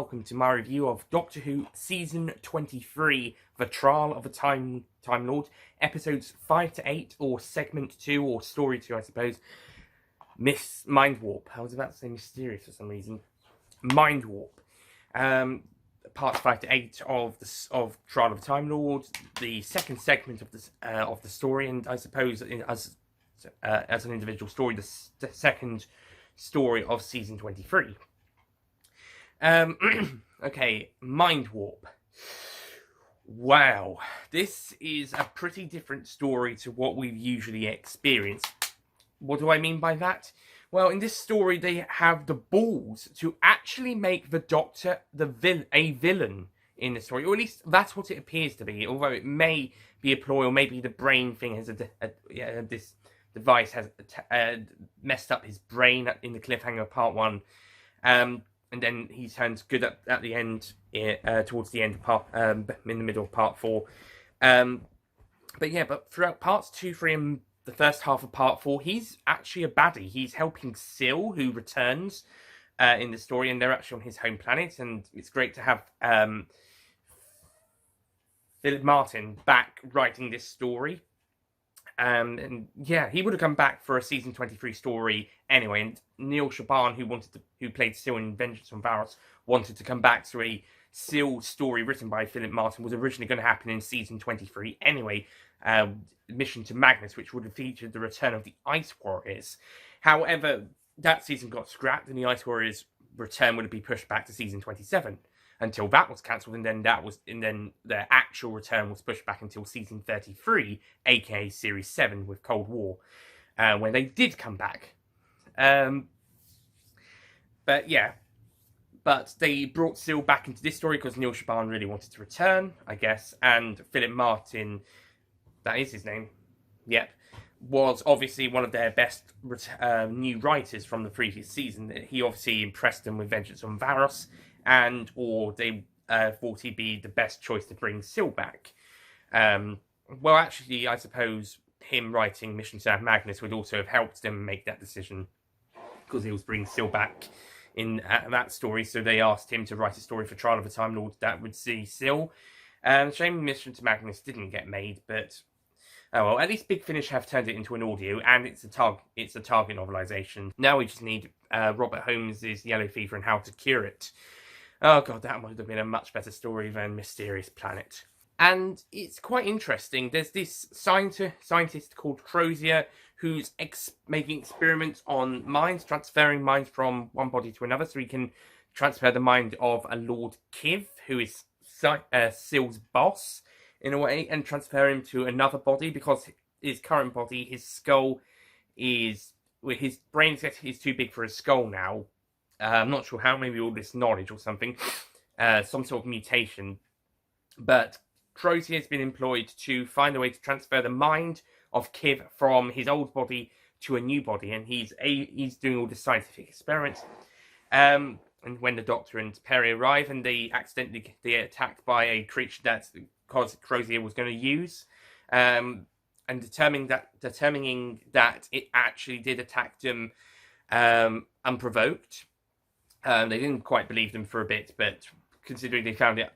welcome to my review of Doctor Who Season 23, The Trial of a Time Lord, Episodes 5 to 8, or Segment 2, or Story 2, I suppose. Miss Mindwarp. I was about to say mysterious for some reason. Mindwarp. Parts 5 to 8 of Trial of a Time Lord, the second segment of the story, and I suppose as an individual story, the second story of Season 23. Okay, Mindwarp. Wow, this is a pretty different story to what we've usually experienced. What do I mean by that? Well, in this story, they have the balls to actually make the Doctor a villain in the story, or at least that's what it appears to be. Although it may be a ploy, or maybe the brain thing has this device has messed up his brain in the cliffhanger of Part 1. And then he turns good at the end, towards the end of part, in the middle of Part 4. But throughout Parts 2, 3, and the first half of Part 4, he's actually a baddie. He's helping Syl, who returns in the story, and they're actually on his home planet. And it's great to have Philip Martin back writing this story. And yeah, he would have come back for a Season 23 story anyway. And Neil Shaban, who played Syl in Vengeance on Varos, wanted to come back. So a Syl story written by Philip Martin was originally going to happen in Season 23 anyway. Mission to Magnus, which would have featured the return of the Ice Warriors. However, that season got scrapped, and the Ice Warriors' return would have been pushed back to Season 27 until that was cancelled, and then their actual return was pushed back until Season 33, aka Series 7 with Cold War, when they did come back. But they brought Syl back into this story because Neil Shaban really wanted to return, I guess, and Philip Martin, that is his name, yep, was obviously one of their best new writers from the previous season. He obviously impressed them with Vengeance on Varos, or they thought he'd be the best choice to bring Syl back. Well, actually, I suppose him writing Mission to Magnus would also have helped them make that decision, because he was bringing Syl back in that story, so they asked him to write a story for Trial of a Time Lord that would see Syl. Shame Mission to Magnus didn't get made, but oh well, at least Big Finish have turned it into an audio, and it's a target novelisation. Now we just need Robert Holmes' Yellow Fever and How to Cure It. Oh god, that would have been a much better story than Mysterious Planet. And it's quite interesting. There's this scientist called Crozier who's making experiments on minds, transferring minds from one body to another, so he can transfer the mind of a Lord Kiv, who is Syl's boss, in a way, and transfer him to another body, because his current body, his skull his brain is too big for his skull now. I'm not sure how, maybe all this knowledge or something, some sort of mutation. But Crozier has been employed to find a way to transfer the mind of Kiv from his old body to a new body, and he's doing all the scientific experiments. And when the Doctor and Perry arrive, and they accidentally get attacked by a creature that Crozier was going to use, and determining that it actually did attack them unprovoked. They didn't quite believe them for a bit, but considering they found it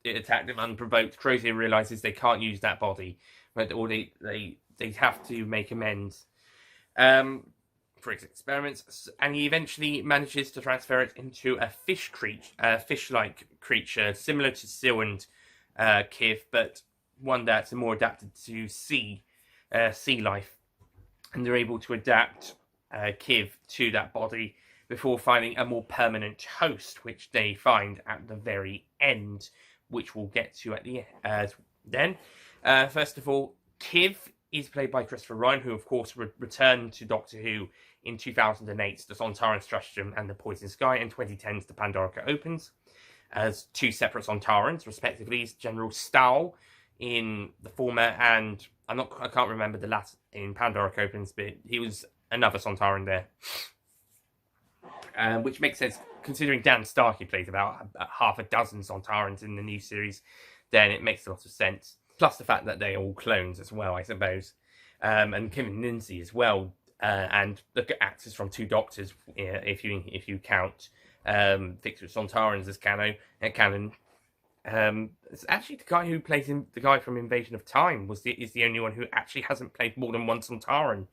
attacked them unprovoked, Crozier realizes they can't use that body, or they have to make amends for his experiments, and he eventually manages to transfer it into a fish-like creature, similar to Syl and Kiv, but one that's more adapted to sea life, and they're able to adapt Kiv to that body before finding a more permanent host, which they find at the very end, which we'll get to at the then. First of all, Kiv is played by Christopher Ryan, who of course returned to Doctor Who in 2008's The Sontaran Stratagem and The Poison Sky, and 2010's The Pandorica Opens, as two separate Sontarans, respectively. General Stahl in the former, and I can't remember the last in Pandorica Opens, but he was another Sontaran there. Which makes sense, considering Dan Starkey plays about half a dozen Sontarans in the new series, then it makes a lot of sense. Plus the fact that they're all clones as well, I suppose. And Kevin Lindsay as well, and the actors from Two Doctors, if you count Victor Sontarans as canon. It's actually the guy who plays the guy from Invasion of Time is the only one who actually hasn't played more than one Sontaran.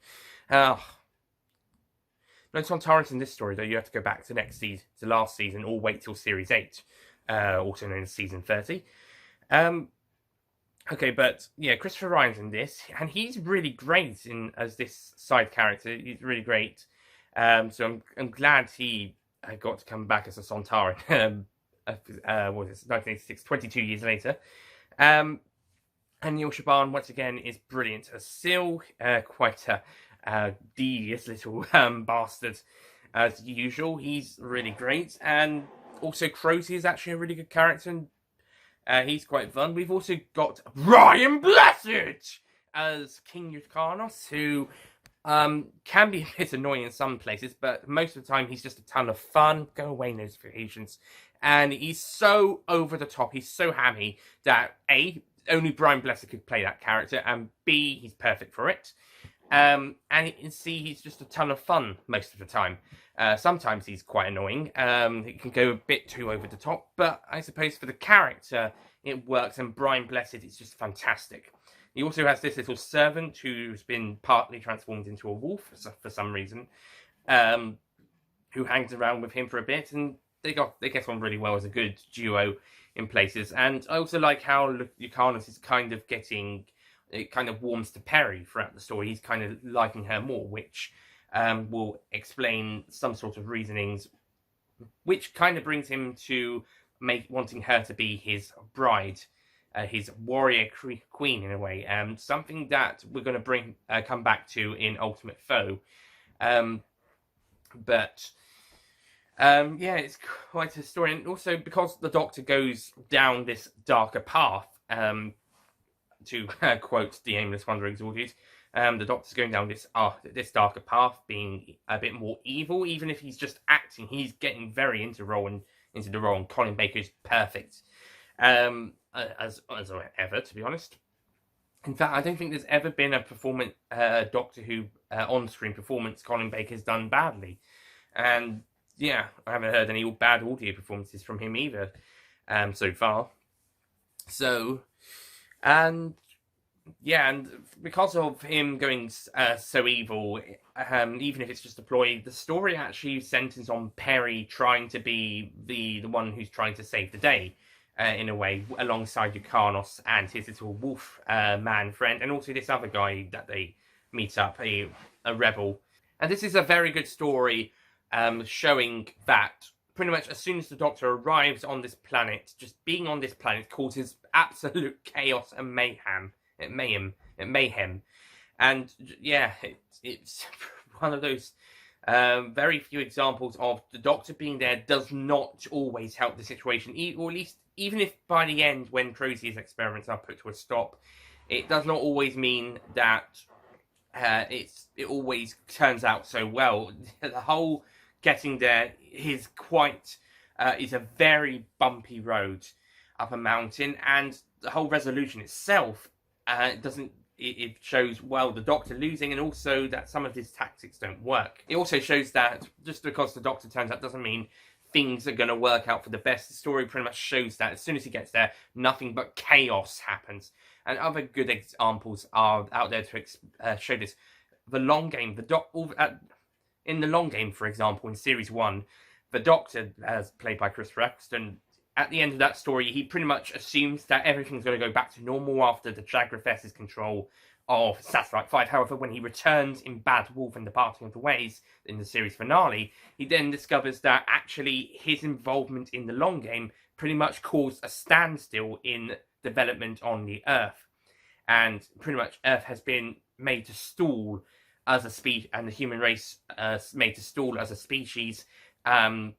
No Sontarans in this story, though. You have to go back to next season, to last season, or wait till Series 8, also known as Season 30. Okay, but yeah, Christopher Ryan's in this, and he's really great as this side character. He's really great. So I'm glad he got to come back as a Sontaran. What is this? 1986, 22 years later. And Neil Shaban once again is brilliant as Syl, quite a devious little bastard as usual. He's really great, and also Crozy is actually a really good character, and he's quite fun. We've also got Ryan Blessed as King Yukanos, who can be a bit annoying in some places, but most of the time he's just a ton of fun. Go away, notifications. And he's so over the top, he's so hammy that A, only Brian Blessed could play that character, and B, he's perfect for it. And C, he's just a ton of fun most of the time. Sometimes he's quite annoying. It can go a bit too over the top, but I suppose for the character, it works, and Brian Blessed is just fantastic. He also has this little servant who's been partly transformed into a wolf for some reason, who hangs around with him for a bit, and they get on really well as a good duo in places. And I also like how Yukanos is kind of getting... It kind of warms to Perry throughout the story. He's kind of liking her more, which will explain some sort of reasonings, which kind of brings him to wanting her to be his bride, his warrior queen in a way. Something that we're going to come back to in Ultimate Foe. Yeah, it's quite a story, and also because the Doctor goes down this darker path. To quote the Aimless Wanderings audience, the Doctor's going down this darker path, being a bit more evil. Even if he's just acting, he's getting very into the role, and Colin Baker's perfect, as ever, to be honest. In fact, I don't think there's ever been a Doctor Who on-screen performance Colin Baker's done badly, and yeah, I haven't heard any bad audio performances from him either, so far. So. And yeah, and because of him going so evil, even if it's just a ploy, the story actually centers on Perry trying to be the one who's trying to save the day, in a way, alongside Yukanos and his little wolf man friend, and also this other guy that they meet up, a rebel. And this is a very good story, showing that pretty much as soon as the Doctor arrives on this planet, just being on this planet causes absolute chaos and mayhem. And yeah, it's one of those very few examples of the Doctor being there does not always help the situation, or at least even if by the end, when Crozy's experiments are put to a stop, it does not always mean that it always turns out so well. The whole getting there is is a very bumpy road up a mountain, and the whole resolution itself it shows, well, the Doctor losing, and also that some of his tactics don't work. It also shows that just because the Doctor turns up doesn't mean things are going to work out for the best. The story pretty much shows that as soon as he gets there, nothing but chaos happens. And other good examples are out there to show this. The Long Game, in The Long Game, for example, in Series 1, the Doctor, as played by Chris Eccleston, at the end of that story, he pretty much assumes that everything's going to go back to normal after the Jagrafess's control of Satellite 5. However, when he returns in Bad Wolf and the Parting of the Ways in the series finale, he then discovers that actually his involvement in The Long Game pretty much caused a standstill in development on the Earth. And pretty much Earth has been made to stall as a species, and the human race made to stall as a species,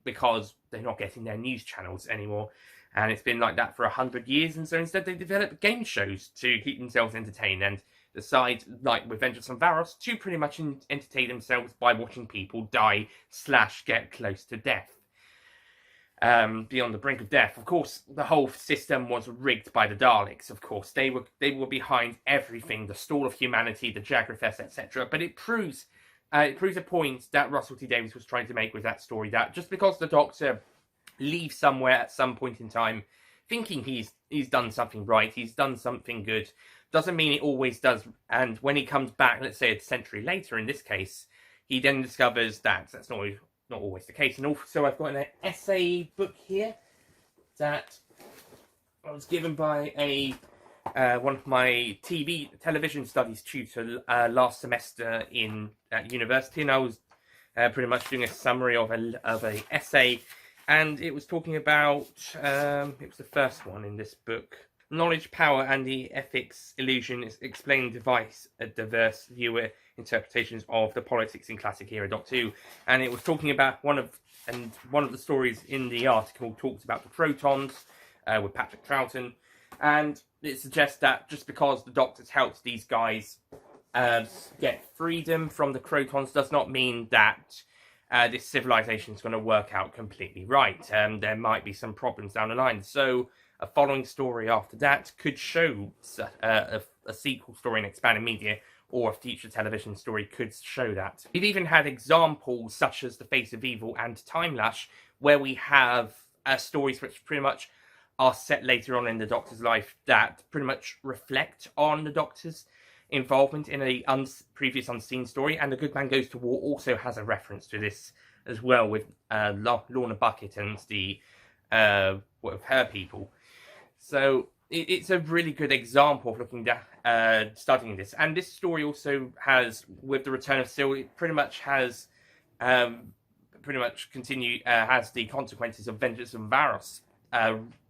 because they're not getting their news channels anymore, and it's been like that for 100 years. And so instead they develop game shows to keep themselves entertained, and decide, like with Vengeance on Varos, to pretty much entertain themselves by watching people die / get close to death, beyond the brink of death. Of course, the whole system was rigged by the Daleks. Of course, they were behind everything, the stall of humanity, the Jagrafess, etc. But it proves a point that Russell T Davies was trying to make with that story, that just because the Doctor leave somewhere at some point in time thinking he's done something right, he's done something good. Doesn't mean it always does. And when he comes back, let's say a century later in this case, he then discovers that that's not always the case. And also I've got an essay book here that I was given by a one of my television studies tutor last semester at university, and I was pretty much doing a summary of a essay, and it was talking about it was the first one in this book. Knowledge, power, and the ethics illusion is explaining diverse viewer interpretations of the politics in classic era Doctor Who, and it was talking about one of the stories in the article talks about the protons with Patrick Troughton, and it suggests that just because the Doctor's helped these guys get freedom from the protons does not mean that this civilization is going to work out completely right. There might be some problems down the line, so a following story after that could show a sequel story in expanded media, or a future television story could show that. We've even had examples such as The Face of Evil and Time Lash, where we have stories which pretty much are set later on in the Doctor's life that pretty much reflect on the Doctor's involvement in a previous unseen story. And The Good Man Goes to War also has a reference to this as well, with Lorna Bucket and the her people. So it's a really good example of looking at studying this. And this story also has, with the return of Sil, it pretty much has has the consequences of Vengeance on Varos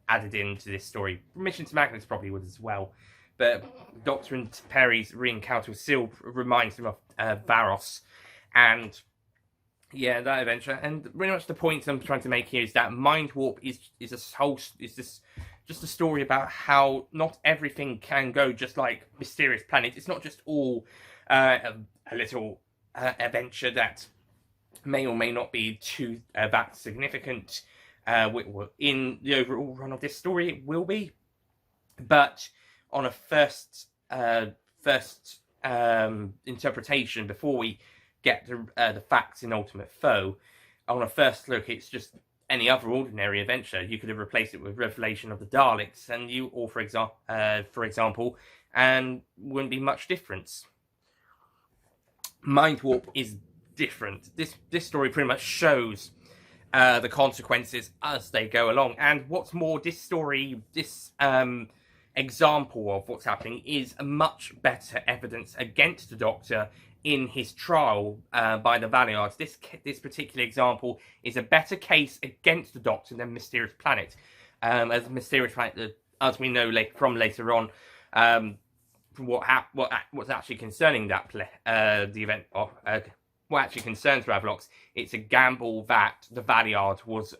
added into this story. Mission to Magnus probably would as well, but Doctor and Perry's re-encounter with Sil reminds him of Varos, and yeah, that adventure. And pretty much the point I'm trying to make here is that Mindwarp is just a story about how not everything can go just like Mysterious Planet. It's not just all a little adventure that may or may not be too that significant. In the overall run of this story, it will be, but on a first interpretation, before we get the facts in Ultimate Foe, on a first look, it's just any other ordinary adventure. You could have replaced it with Revelation of the Daleks, for example, and wouldn't be much difference. Mindwarp is different. This story pretty much shows the consequences as they go along. And what's more, this example of what's happening is a much better evidence against the Doctor in his trial by the Valiards. This particular example is a better case against the Doctor than Mysterious Planet. As Mysterious Planet, as we know from later on, from what's actually concerning the event of what actually concerns Ravlox, it's a gamble that the Valiard was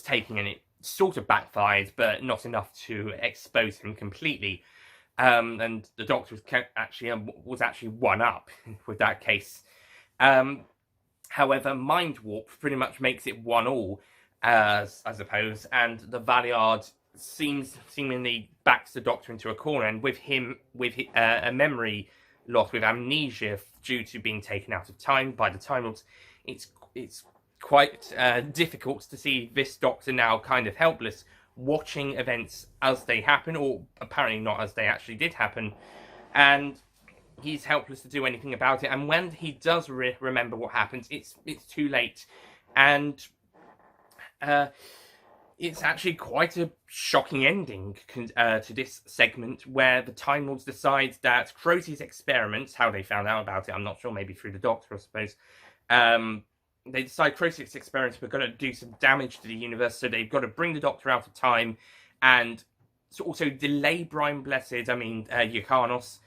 taking, and it sort of backfired, but not enough to expose him completely. And the Doctor was actually one up with that case. However, Mindwarp pretty much makes it 1-1, I suppose, and the Valiard seemingly backs the Doctor into a corner, and with a memory loss, with amnesia due to being taken out of time by the Time Lords, it's quite difficult to see this Doctor now kind of helpless, watching events as they happen, or apparently not as they actually did happen, and he's helpless to do anything about it. And when he does remember what happens, it's too late, and it's actually quite a shocking ending to this segment, where the Time Lords decide that Crozier's experiments, how they found out about it, I'm not sure, maybe through the Doctor, I suppose, they decide Crozier's experiments were going to do some damage to the universe, so they've got to bring the Doctor out of time, and also delay Brian Yukanos,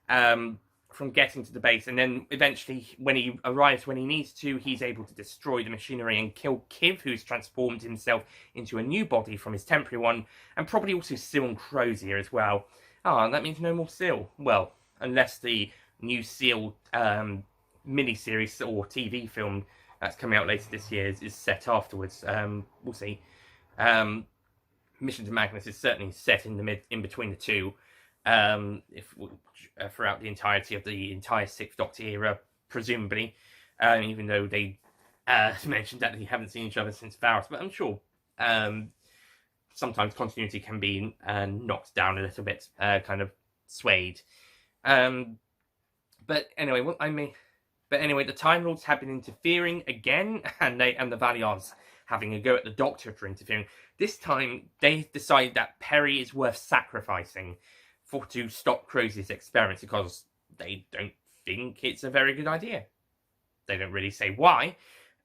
from getting to the base, and then eventually, when he arrives when he needs to, he's able to destroy the machinery and kill Kiv, who's transformed himself into a new body from his temporary one, and probably also Sil and Crozier as well. That means no more Sil. Well, unless the new Sil miniseries or TV film that's coming out later this year is set afterwards. We'll see. Mission to Magnus is certainly set in between the two. Throughout the entirety of the entire Sixth Doctor era, presumably, even though they mentioned that they haven't seen each other since Varys, but I'm sure sometimes continuity can be knocked down a little bit, kind of swayed. But anyway, the Time Lords have been interfering again, and the Valiants having a go at the Doctor for interfering. This time, they decide that Perry is worth sacrificing to stop Crozi's experiments, because they don't think it's a very good idea. They don't really say why,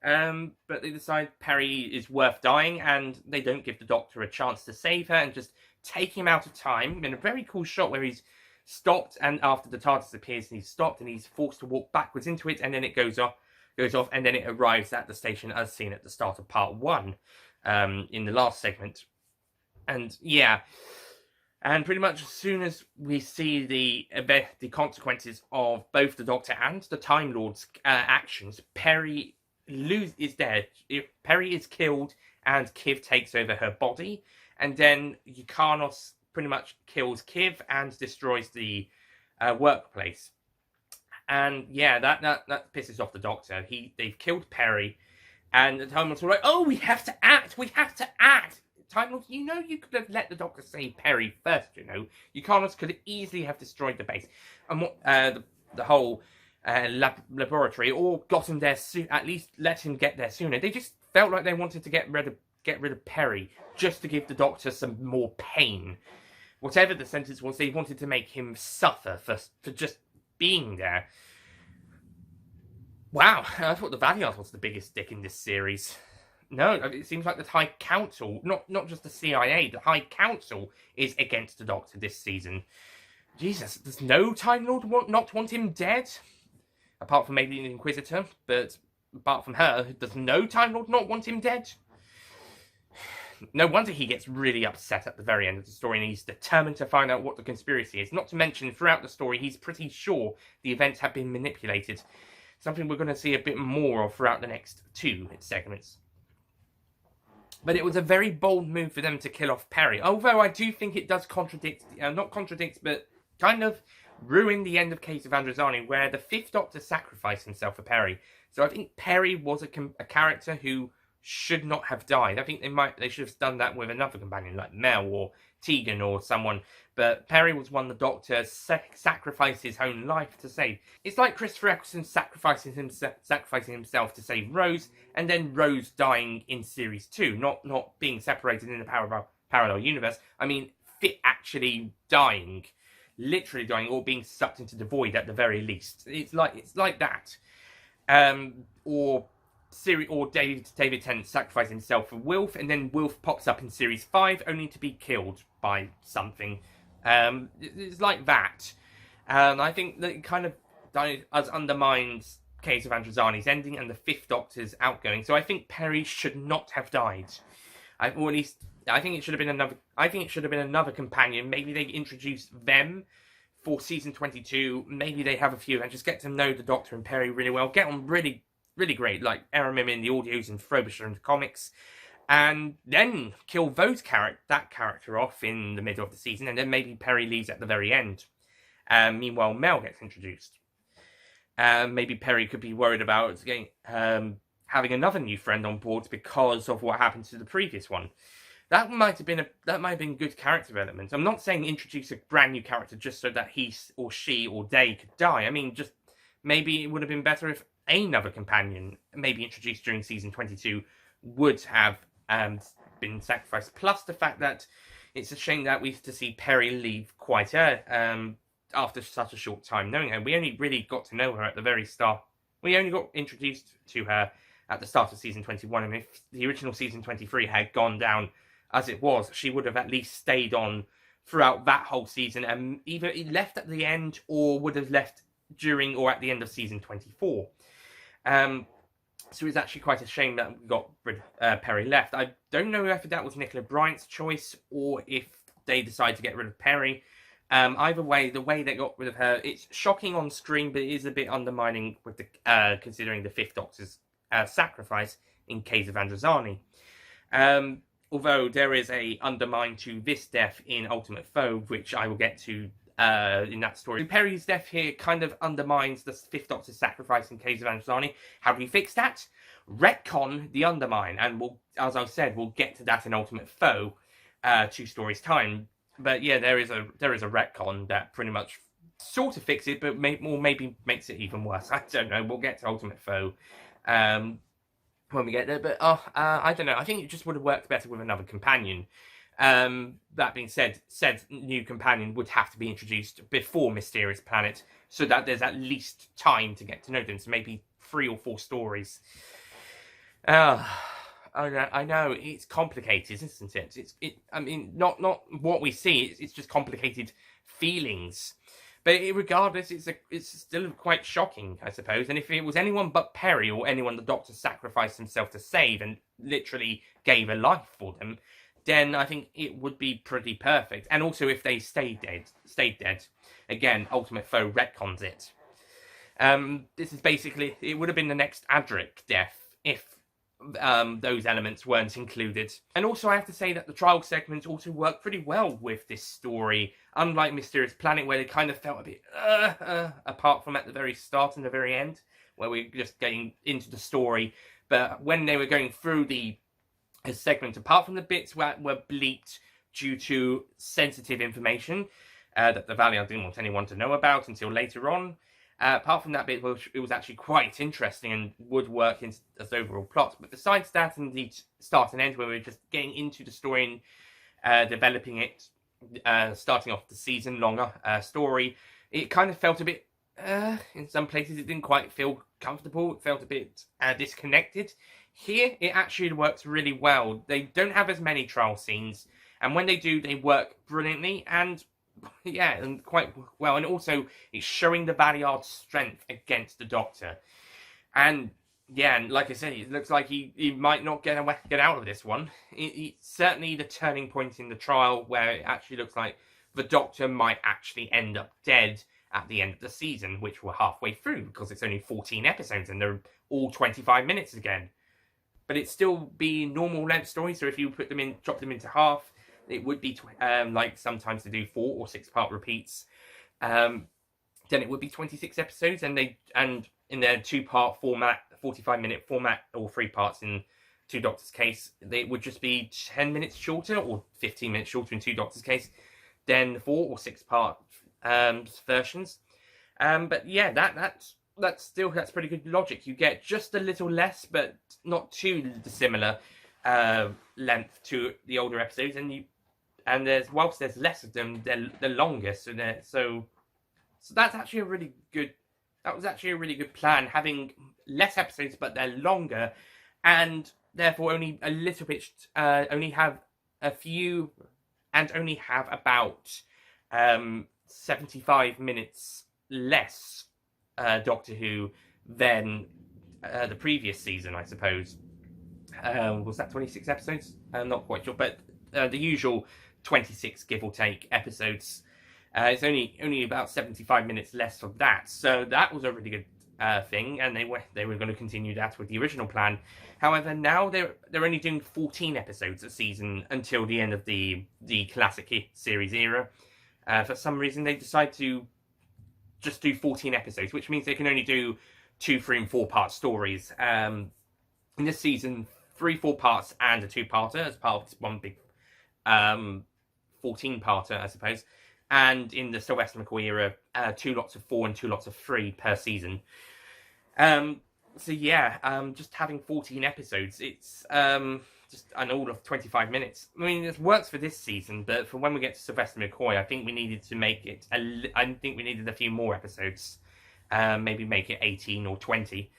but they decide Perry is worth dying, and they don't give the Doctor a chance to save her, and just take him out of time in a very cool shot where he's stopped, and after the TARDIS appears, he's stopped, and he's forced to walk backwards into it, and then it goes off, and then it arrives at the station as seen at the start of part 1, in the last segment. And yeah, and pretty much as soon as we see the consequences of both the Doctor and the Time Lord's actions, Perry is dead. Perry is killed, and Kiv takes over her body, and then Yukanos pretty much kills Kiv and destroys the workplace. And yeah, that pisses off the Doctor. They've killed Perry, and the Time Lords are like, "Oh, we have to act. We have to act." Time Lords, you could have let the Doctor save Perry first. Yukanos could easily have destroyed the base, and what the whole laboratory, or got him there at least let him get there sooner. They just felt like they wanted to get rid of Perry just to give the Doctor some more pain. Whatever the sentence was, they wanted to make him suffer for just being there. Wow, I thought the Valiant was the biggest dick in this series. No, it seems like the High Council, not just the CIA, the High Council is against the Doctor this season. Jesus, does no Time Lord not want him dead? Apart from maybe the Inquisitor, but apart from her, does no Time Lord not want him dead? No wonder he gets really upset at the very end of the story, and he's determined to find out what the conspiracy is. Not to mention, throughout the story, he's pretty sure the events have been manipulated. Something we're going to see a bit more of throughout the next 2 segments. But it was a very bold move for them to kill off Perry. Although I do think it does not contradict, but kind of ruin the end of Case of Androzani, where the 5th Doctor sacrificed himself for Perry. So I think Perry was a character who should not have died. I think they should have done that with another companion like Mel or Tegan or someone. But Perry was one the Doctor sacrificed his own life to save. It's like Christopher Eccleston sacrificing himself to save Rose, and then Rose dying in Series 2, not being separated in the parallel universe. I mean, Fit actually dying, literally dying, or being sucked into the void at the very least. It's like that. Or David Tennant sacrificing himself for Wilf, and then Wilf pops up in Series 5 only to be killed by something. It's like that. I think that it kind of undermines Case of Androzani's ending and the 5th Doctor's outgoing. So I think Perry should not have died. I think it should have been another companion. Maybe they introduce them for season 22. Maybe they have a few and just get to know the Doctor and Perry really well. Get on really great, like Aramim in the audios and Frobisher in the comics, and then kill that character off in the middle of the season, and then maybe Perry leaves at the very end. Meanwhile, Mel gets introduced. Maybe Perry could be worried about having another new friend on board because of what happened to the previous one. That might have been good character development. I'm not saying introduce a brand new character just so that he or she or they could die. I mean, just maybe it would have been better if another companion, maybe introduced during season 22, would have been sacrificed. Plus the fact that it's a shame that we have to see Perry leave quite after such a short time knowing her. We only really got to know her at the very start. We only got introduced to her at the start of season 21, and if the original season 23 had gone down as it was, she would have at least stayed on throughout that whole season, and either left at the end or would have left during or at the end of season 24. So it's actually quite a shame that we got Perry left. I don't know if that was Nicola Bryant's choice or if they decided to get rid of Perry. Either way, the way they got rid of her, it's shocking on screen, but it is a bit undermining with the considering the 5th Doctor's sacrifice in Case of Androzani. Although there is a undermine to this death in Ultimate Foe, which I will get to in that story. Perry's death here kind of undermines the 5th Doctor's sacrifice in Case of Androzani. How do we fix that? retcon the Undermine, and we'll, as I said, we'll get to that in Ultimate Foe, 2 stories time. But yeah, there is a retcon that pretty much sort of fixes it, but maybe makes it even worse. I don't know. We'll get to Ultimate Foe when we get there. But I don't know. I think it just would have worked better with another companion. That being said, said new companion would have to be introduced before Mysterious Planet, so that there's at least time to get to know them. So maybe 3 or 4 stories. I know it's complicated, isn't it? I mean, not what we see. It's just complicated feelings. But regardless, it's still quite shocking, I suppose. And if it was anyone but Perry, or anyone the Doctor sacrificed himself to save and literally gave a life for them, then I think it would be pretty perfect. And also, if they stayed dead, again, Ultimate Foe retcons it. This is basically, it would have been the next Adric death if those elements weren't included. And also, I have to say that the trial segments also work pretty well with this story, unlike Mysterious Planet, where they kind of felt a bit apart from at the very start and the very end, where we're just getting into the story. But when they were going through the segment, apart from the bits where were bleeped due to sensitive information that the Valiant didn't want anyone to know about until later on, apart from that bit, it was actually quite interesting and would work as overall plot. But besides that, and the start and end, where we're just getting into the story and developing it, starting off the season longer story, it kind of felt a bit, in some places it didn't quite feel comfortable. It felt a bit disconnected. Here, it actually works really well. They don't have as many trial scenes, and when they do, they work brilliantly, and yeah, and quite well. And also, it's showing the Valiard's strength against the Doctor. And yeah, and like I said, it looks like he might not get out of this one. It's certainly the turning point in the trial, where it actually looks like the Doctor might actually end up dead at the end of the season, which we're halfway through, because it's only 14 episodes, and they're all 25 minutes again. But it'd still be normal length stories, so if you put them in, drop them into half, it would be like sometimes they do 4 or 6 part repeats. Then it would be 26 episodes, and in their 2-part format, 45-minute format, or 3 parts in 2 Doctors' case, it would just be 10 minutes shorter, or 15 minutes shorter in 2 Doctors' case, than 4 or 6 part versions. But yeah, that's pretty good logic. You get just a little less, but not too dissimilar length to the older episodes, and whilst there's less of them, they're longer. So that's actually a really good. That was actually a really good plan, having less episodes, but they're longer, and therefore only a little bit. Only have a few, and only have about 75 minutes less Doctor Who than the previous season, I suppose. Was that 26 episodes? I'm not quite sure, but the usual 26, give or take, episodes. It's only about 75 minutes less of that, so that was a really good thing, and they were going to continue that with the original plan. However, now they're only doing 14 episodes a season until the end of the classic series era. For some reason, they decide to just do 14 episodes, which means they can only do 2, 3, and 4 part stories. In this season, 3 4 parts and a 2-parter as part of this one big 14-parter, I suppose. And in the Sylvester McCoy era, 2 lots of 4 and 2 lots of 3 per season. So yeah, just having 14 episodes, it's just an all of 25 minutes. I mean, it works for this season, but for when we get to Sylvester McCoy, I think we needed to make it. I think we needed a few more episodes. Maybe make it 18 or 20.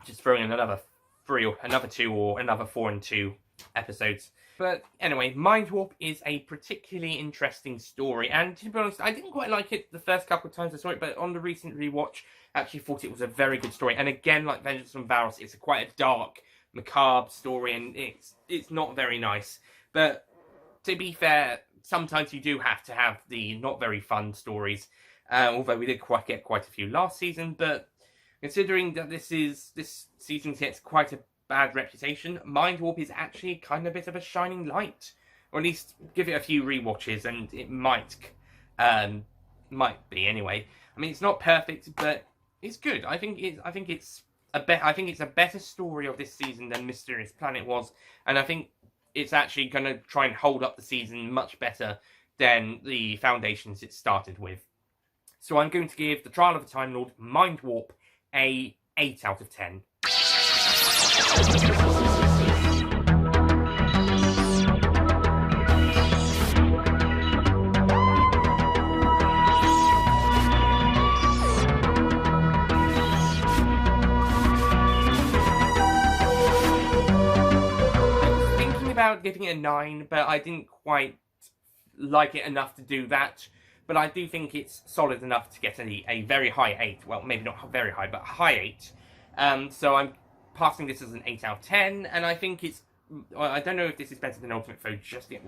Just throwing in another 3 or another 2 or another 4 and 2 episodes. But anyway, Mindwarp is a particularly interesting story, and to be honest, I didn't quite like it the first couple of times I saw it, but on the recent rewatch, I actually thought it was a very good story. And again, like Vengeance from Varos, it's quite a dark, macabre story, and it's not very nice. But to be fair, sometimes you do have to have the not very fun stories, although we did get quite a few last season. But considering that this season gets quite a bad reputation, Mindwarp is actually kind of a bit of a shining light, or at least give it a few rewatches and it might be anyway. I mean, it's not perfect, but it's good. I think it's I think it's a better story of this season than Mysterious Planet was, and I think it's actually going to try and hold up the season much better than the foundations it started with. So I'm going to give The Trial of a Time Lord Mindwarp a 8 out of 10. About giving it a 9, but I didn't quite like it enough to do that. But I do think it's solid enough to get a very high 8. Well, maybe not very high, but high 8. So I'm passing this as an 8 out of 10, and I think it's... I don't know if this is better than Ultimate Foe just yet.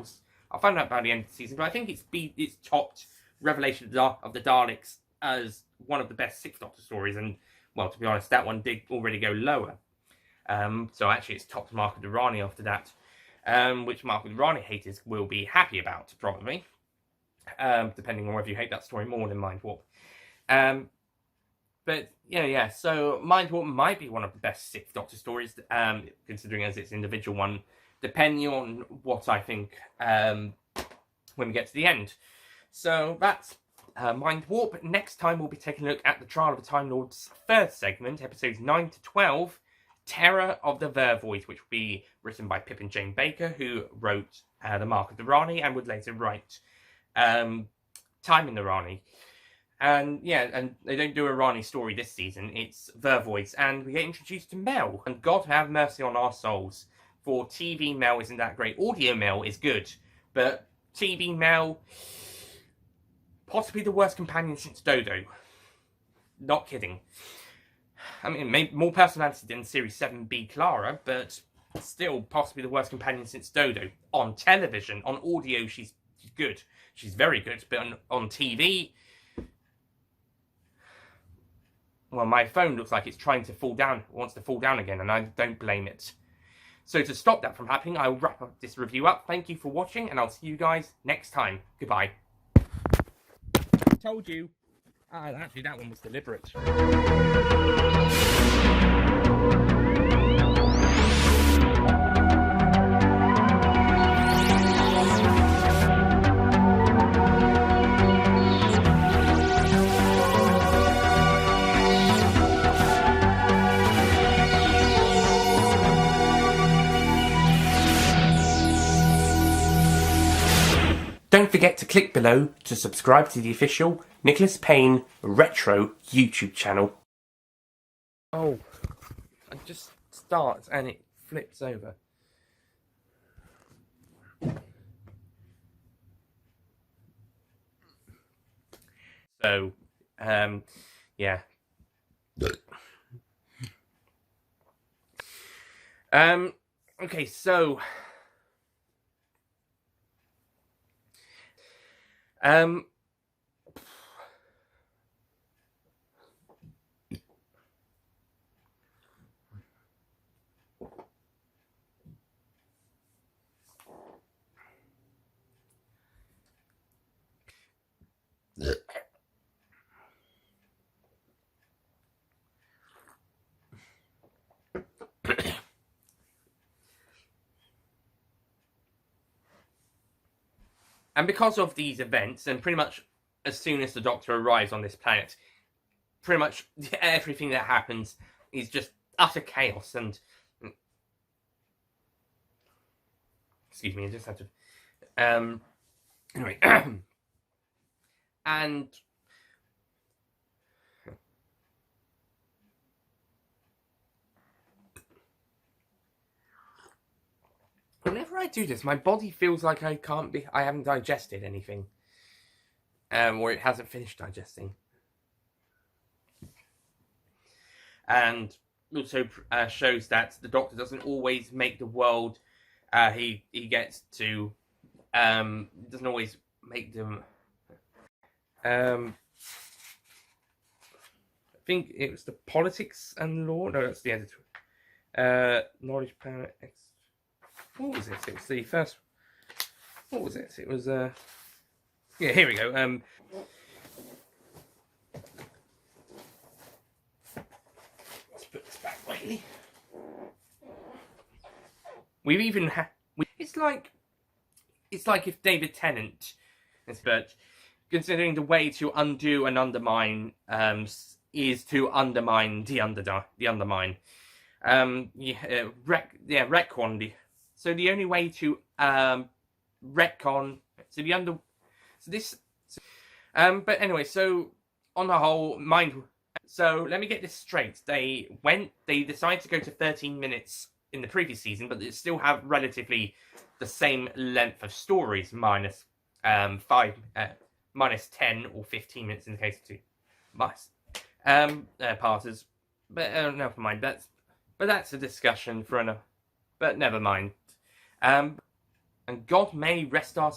I'll find out by the end of the season, but I think it's topped Revelation of the Daleks as one of the best Sixth Doctor stories, and, well, to be honest, that one did already go lower. So actually it's topped Mark of the Rani after that. Which Mark of the Rani haters will be happy about, probably. Depending on whether you hate that story more than Mindwarp. But, yeah, so Mindwarp might be one of the best Sixth Doctor stories, considering as its individual one, depending on what I think when we get to the end. So that's Mindwarp. Next time we'll be taking a look at The Trial of a Time Lord's third segment, episodes 9 to 12, Terror of the Vervoid, which will be written by Pip and Jane Baker, who wrote The Mark of the Rani and would later write Time in the Rani. And yeah, and they don't do a Rani story this season, it's Vervoids, and we get introduced to Mel. And God have mercy on our souls, for TV Mel isn't that great. Audio Mel is good, but TV Mel, possibly the worst companion since Dodo. Not kidding. I mean, maybe more personality than Series 7B Clara, but still possibly the worst companion since Dodo. On television, on audio, she's good. She's very good, but on TV... Well, my phone looks like it's trying to fall down, wants to fall down again, and I don't blame it. So to stop that from happening, I'll wrap up this review up. Thank you for watching, and I'll see you guys next time. Goodbye. Told you. Actually, that one was deliberate. Don't forget to click below to subscribe to the official Nicholas Payne Retro YouTube channel. Oh, I just start and it flips over. So, yeah. Okay, so... And because of these events, and pretty much as soon as the Doctor arrives on this planet, pretty much everything that happens is just utter chaos. And excuse me, I just had to. Anyway, and whenever I do this, my body feels like I haven't digested anything. Or it hasn't finished digesting. And also shows that the Doctor doesn't always make the world he gets to, doesn't always make them, I think it was the politics and law, no, that's the editor. Knowledge, power, what was it? It was the first. What was it? It was yeah, here we go. Let's put this back. Really? We've even had. It's like if David Tennant, but considering the way to undo and undermine is to undermine the undermine. Retcon. So the only way to retcon. But anyway, so on the whole, So let me get this straight. They decided to go to 13 minutes in the previous season, but they still have relatively the same length of stories, minus 10 or 15 minutes in the case of two parters. But never mind. That's a discussion for another. But never mind. And God may rest our